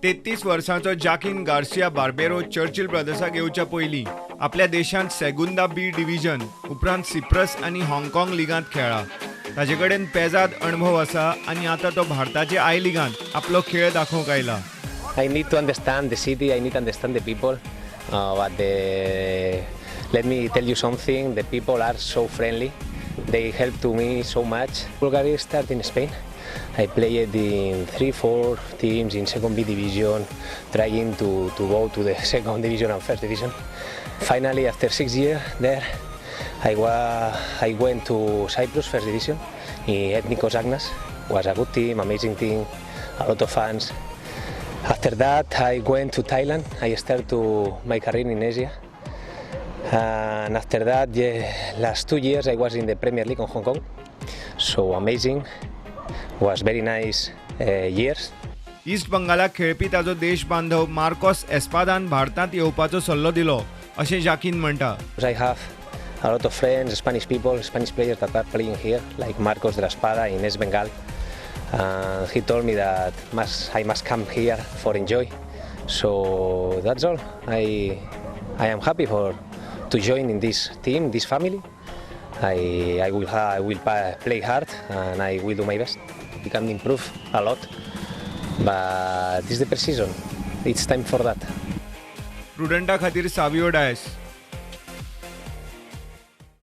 33 वर्सांचो Joaquin Garcia बार्बेरो Churchill ब्रदर्साक येवच्या पयलीं आपल्या देशांत सेगुंदा बी डिव्हिजन उपरांत सिप्रस आनी हाँगकाँग लिगांत खेळ्ळा. ताचे कडेन पेजाद अणभव आसा आनी आतां तो भारताचे आय लिगांत आपलो खेळ दाखोवंक आयला. I need to understand the city, I need to understand the people, let me tell you something, the people are so friendly, they help to me so much. Bulgaria started in Spain. I played in 3-4 teams in second B division, trying to go to the second division and first division. Finally, after 6 years there, I went to Cyprus first division in Ethnikos Agnas. Was a good team, amazing team, a lot of fans. After that, I went to Thailand. I started my career in Asia. And after that, last 2 years, I was in the Premier League in Hong Kong. So amazing. Was very nice years. East बंगालाक खेळपी ताजो देश बांधव Marcos एस्पादान भारतांत येवपाचो सल्लो दिलो अशें जॉकिन म्हणटा. I have a lot of friends, Spanish people, Spanish players that are playing here, like Marcos de la Espada in East Bengal. He told me that I must come here for enjoy. So that's all. I am happy to join in this team, this family. I will play hard and I will do my best. We can improve a lot, but this is the pre-season. It's time for that. प्रुडंटा खातीर Savio DISE.